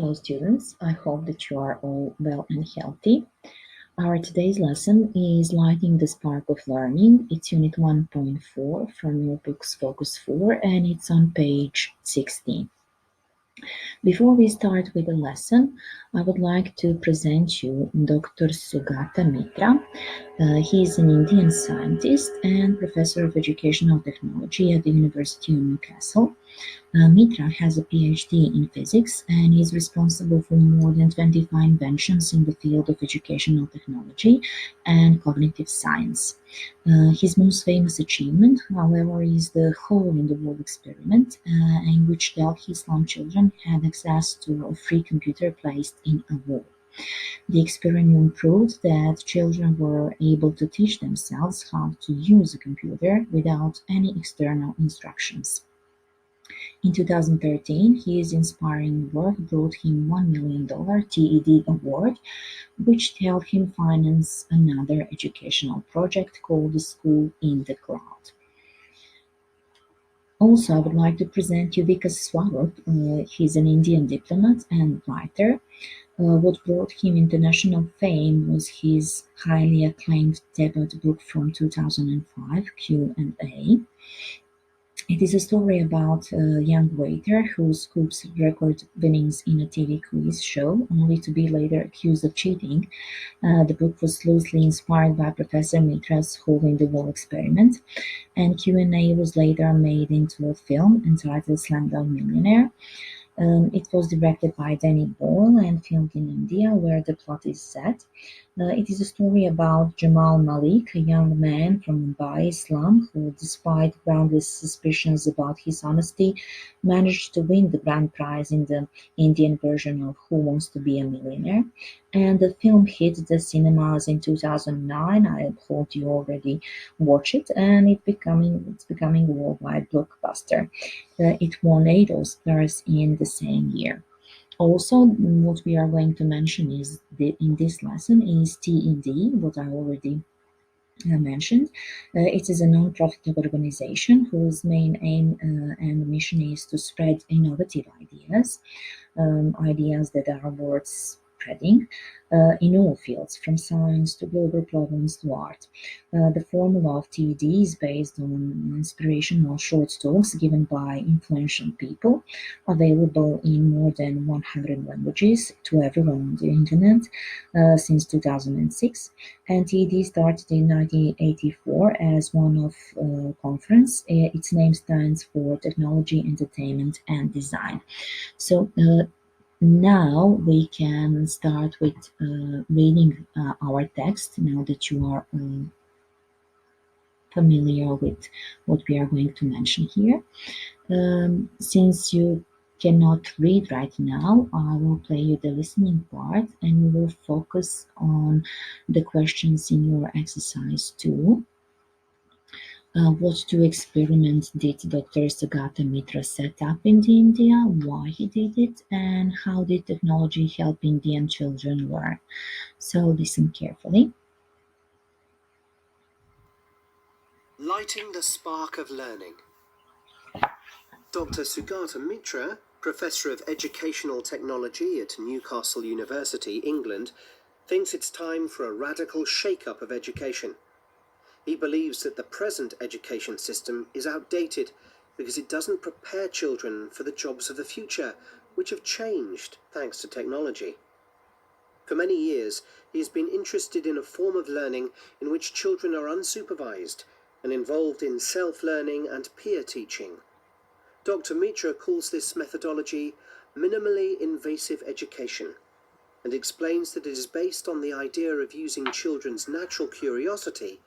Hello, students. I hope that you are all well and healthy. Our today's lesson is Lighting the Spark of Learning. It's Unit 1.4 from your book's Focus 4, and it's on page 16. Before we start with the lesson, I would like to present you Dr. Sugata Mitra. He is an Indian scientist and professor of educational technology at the University of Newcastle. Mitra has a PhD in physics and is responsible for more than 25 inventions in the field of educational technology and cognitive science. His most famous achievement, however, is the hole in the wall experiment, in which Delhi slum children had access to a free computer placed in a wall. The experiment proved that children were able to teach themselves how to use a computer without any external instructions. In 2013, his inspiring work brought him $1 million TED award, which helped him finance another educational project called the School in the Cloud. Also, I would like to present you Vikas Swarup. He's an Indian diplomat and writer. What brought him international fame was his highly acclaimed debut book from 2005, Q&A. It is a story about a young waiter who scoops record winnings in a TV quiz show, only to be later accused of cheating. The book was loosely inspired by Professor Mitra's hole in the wall experiment, and Q&A was later made into a film entitled Slumdog Millionaire. It was directed by Danny Boyle and filmed in India, where the plot is set. It is a story about Jamal Malik, a young man from Mumbai slum who, despite groundless suspicions about his honesty, managed to win the grand prize in the Indian version of Who Wants to Be a Millionaire. And the film hit the cinemas in 2009. I hope you already watched it, and it's becoming a worldwide blockbuster. It won 8 Oscars in the same year. Also, what we are going to mention is in this lesson is TED, what I already mentioned. It is a non-profit organization whose main aim and mission is to spread innovative ideas, ideas that are worth spreading in all fields, from science to global problems to art. The formula of TED is based on inspirational short talks given by influential people, available in more than 100 languages to everyone on the internet since 2006. And TED started in 1984 as one of conference. Its name stands for Technology, Entertainment and Design. So now we can start with reading our text, now that you are familiar with what we are going to mention here. Since you cannot read right now, I will play you the listening part and we will focus on the questions in your exercise 2. What two experiments did Dr. Sugata Mitra set up in India, why he did it, and how did technology help Indian children learn? So listen carefully. Lighting the spark of learning. Dr. Sugata Mitra, Professor of Educational Technology at Newcastle University, England, thinks it's time for a radical shake-up of education. He believes that the present education system is outdated because it doesn't prepare children for the jobs of the future, which have changed thanks to technology. For many years, he has been interested in a form of learning in which children are unsupervised and involved in self-learning and peer teaching. Dr. Mitra calls this methodology minimally invasive education and explains that it is based on the idea of using children's natural curiosity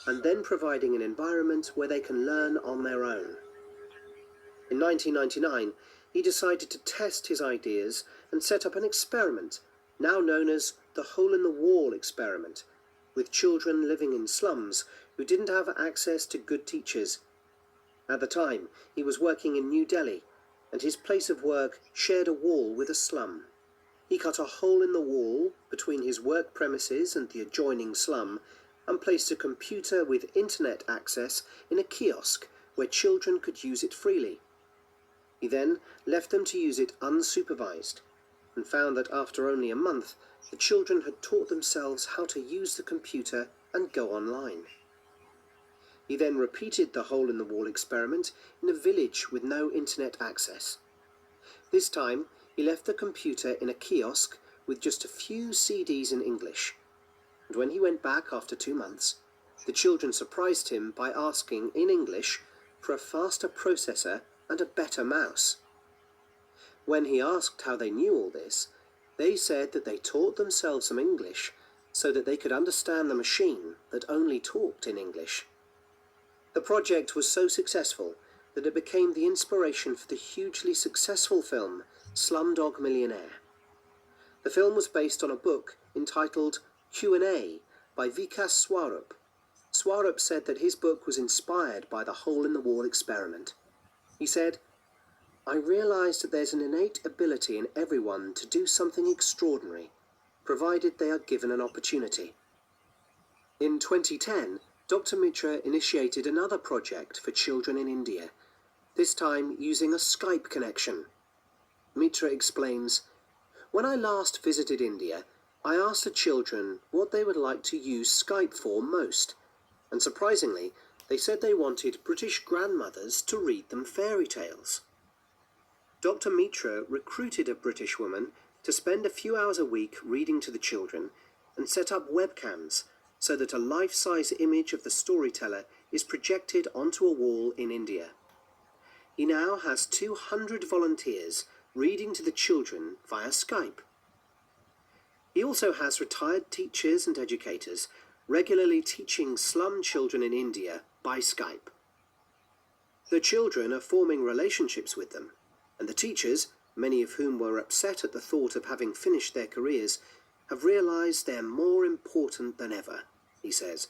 and then providing an environment where they can learn on their own. In 1999, he decided to test his ideas and set up an experiment, now known as the hole-in-the-wall experiment, with children living in slums who didn't have access to good teachers. At the time, he was working in New Delhi, and his place of work shared a wall with a slum. He cut a hole in the wall between his work premises and the adjoining slum, and placed a computer with internet access in a kiosk where children could use it freely. He then left them to use it unsupervised. and found that after only a month, the children had taught themselves how to use the computer and go online. He then repeated the hole-in-the-wall experiment in a village with no internet access. This time, he left the computer in a kiosk with just a few CDs in English. And when he went back after 2 months, the children surprised him by asking in English for a faster processor and a better mouse. When he asked how they knew all this, they said that they taught themselves some English so that they could understand the machine that only talked in English. The project was so successful that it became the inspiration for the hugely successful film Slumdog Millionaire. The film was based on a book entitled Q&A by Vikas Swarup. Swarup said that his book was inspired by the hole-in-the-wall experiment. He said, "I realized that there's an innate ability in everyone to do something extraordinary, provided they are given an opportunity." In 2010, Dr. Mitra initiated another project for children in India, this time using a Skype connection. Mitra explains, "When I last visited India, I asked the children what they would like to use Skype for most, and surprisingly, they said they wanted British grandmothers to read them fairy tales." Dr. Mitra recruited a British woman to spend a few hours a week reading to the children and set up webcams so that a life-size image of the storyteller is projected onto a wall in India. He now has 200 volunteers reading to the children via Skype. He also has retired teachers and educators regularly teaching slum children in India by Skype. The children are forming relationships with them, and the teachers, many of whom were upset at the thought of having finished their careers, have realized they're more important than ever, he says.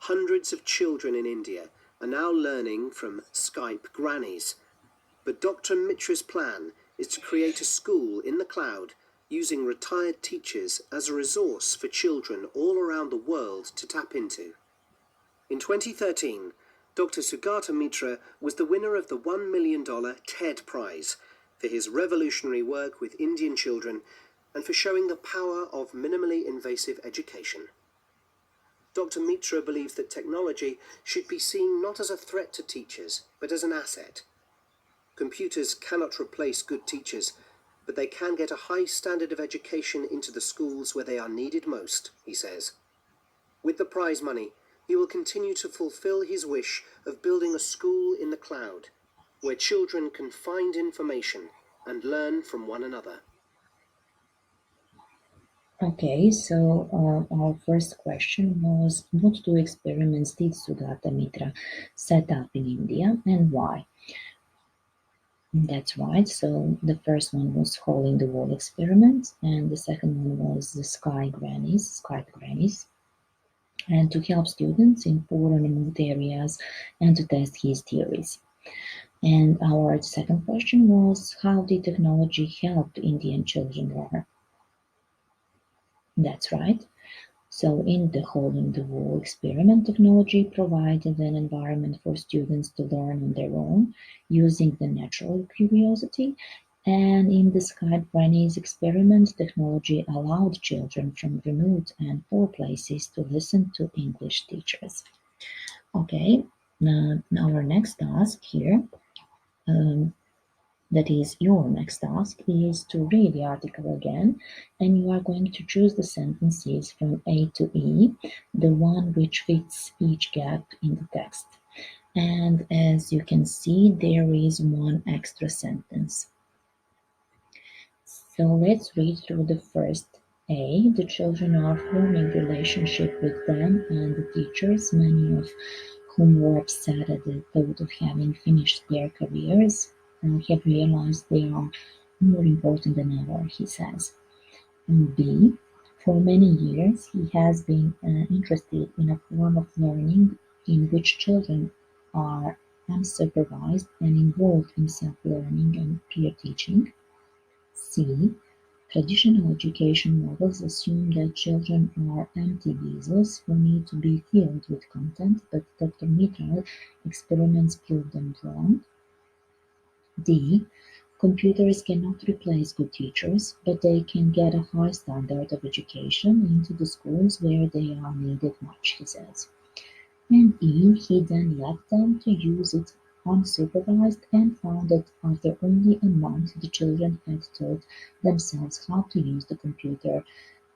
Hundreds of children in India are now learning from Skype grannies, but Dr. Mitra's plan is to create a school in the cloud using retired teachers as a resource for children all around the world to tap into. In 2013, Dr. Sugata Mitra was the winner of the $1 million TED Prize for his revolutionary work with Indian children and for showing the power of minimally invasive education. Dr. Mitra believes that technology should be seen not as a threat to teachers, but as an asset. Computers cannot replace good teachers, but they can get a high standard of education into the schools where they are needed most, he says. With the prize money, he will continue to fulfill his wish of building a school in the cloud, where children can find information and learn from one another. Okay, so our first question was, what two experiments did Sugata Mitra set up in India and why? That's right. So the first one was hole in the wall experiment, and the second one was the Skype grannies, and to help students in poor and remote areas and to test his theories. And our second question was, how did technology help Indian children learn? That's right. So in the hole in the wall experiment, technology provided an environment for students to learn on their own using the natural curiosity. And in the Skype Grannies experiment, technology allowed children from remote and poor places to listen to English teachers. Okay, now our next task here, um, that is your next task, is to read the article again, and you are going to choose the sentences from A to E, the one which fits each gap in the text. And as you can see, there is one extra sentence. So let's read through the first A. The children are forming relationship with them and the teachers, many of whom were upset at the thought of having finished their careers, have realized they are more important than ever, he says. And B. For many years, he has been interested in a form of learning in which children are unsupervised and involved in self-learning and peer teaching. C. Traditional education models assume that children are empty vessels who need to be filled with content, but Dr. Mittal experiments prove them wrong. D. Computers cannot replace good teachers, but they can get a high standard of education into the schools where they are needed much, he says. And he then left them to use it unsupervised and found that after only a month the children had taught themselves how to use the computer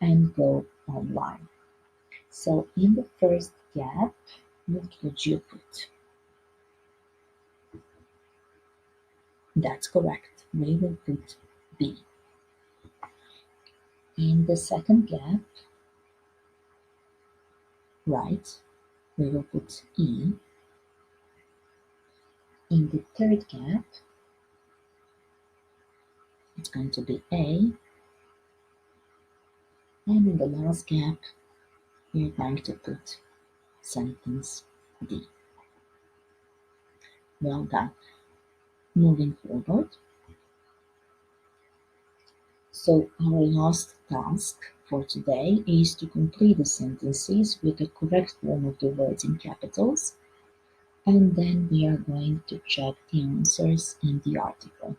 and go online. So in the first gap, what would you put? That's correct. We will put B. In the second gap, right, we will put E. In the third gap, it's going to be A. And in the last gap, we're going to put sentence D. Well done. Moving forward. So our last task for today is to complete the sentences with the correct form of the words in capitals, and then we are going to check the answers in the article.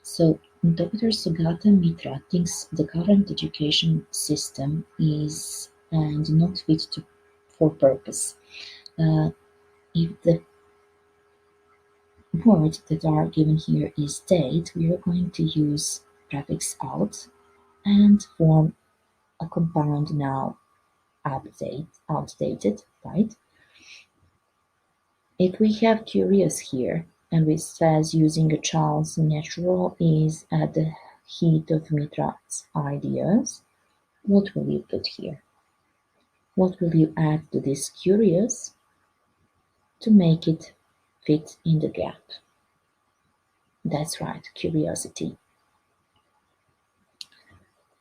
So Dr. Sugata Mitra thinks the current education system is and not fit for purpose. If the word that are given here is date, we are going to use prefix out and form a compound noun outdated, right? If we have curious here and it says using a child's natural is at the heat of Mitra's ideas, what will you put here? What will you add to this curious to make it fit in the gap? That's right, curiosity.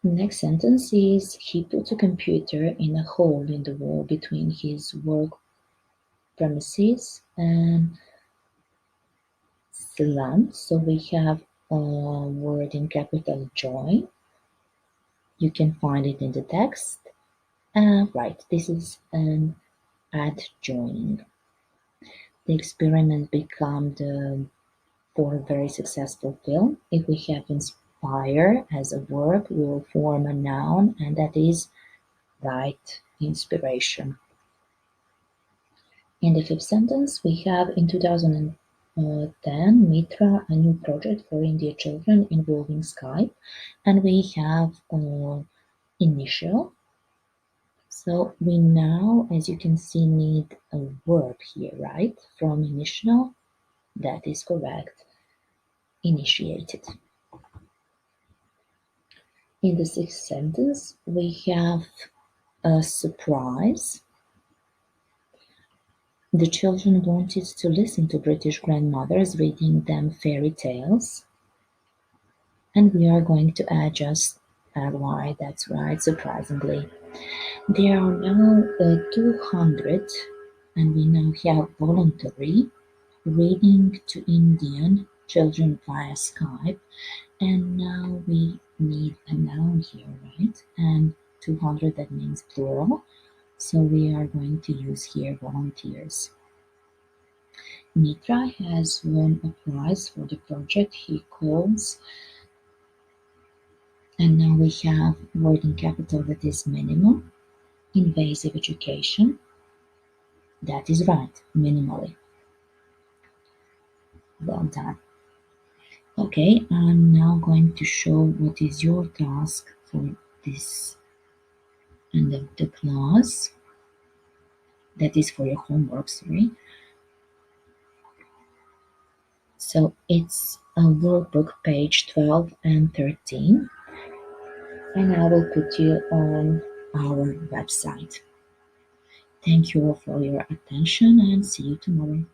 The next sentence is he put a computer in a hole in the wall between his work premises and salon. So we have a word in capital joy. You can find it in the text. Right, this is an adjoining. The experiment became for a very successful film. If we have inspire as a verb, we will form a noun, and that is right, inspiration. In the fifth sentence, we have in 2010 Mitra, a new project for India children involving Skype, and we have initial. So we now, as you can see, need a verb here, right? From initial, that is correct, initiated. In the sixth sentence, we have a surprise. The children wanted to listen to British grandmothers reading them fairy tales, and we are going to add just ly, that's right, surprisingly. There are now 200, and we now have voluntary reading to Indian children via Skype, and now we need a noun here, right? And 200, that means plural, so we are going to use here volunteers. Mitra has won a prize for the project he calls, and now we have word in capital that is minimum, invasive education. That is right, minimally. Well done. Okay, I'm now going to show what is your task for this end of the class. That is for your homework, sorry. So it's a workbook page 12 and 13, and I will put you on our website. Thank you all for your attention and see you tomorrow.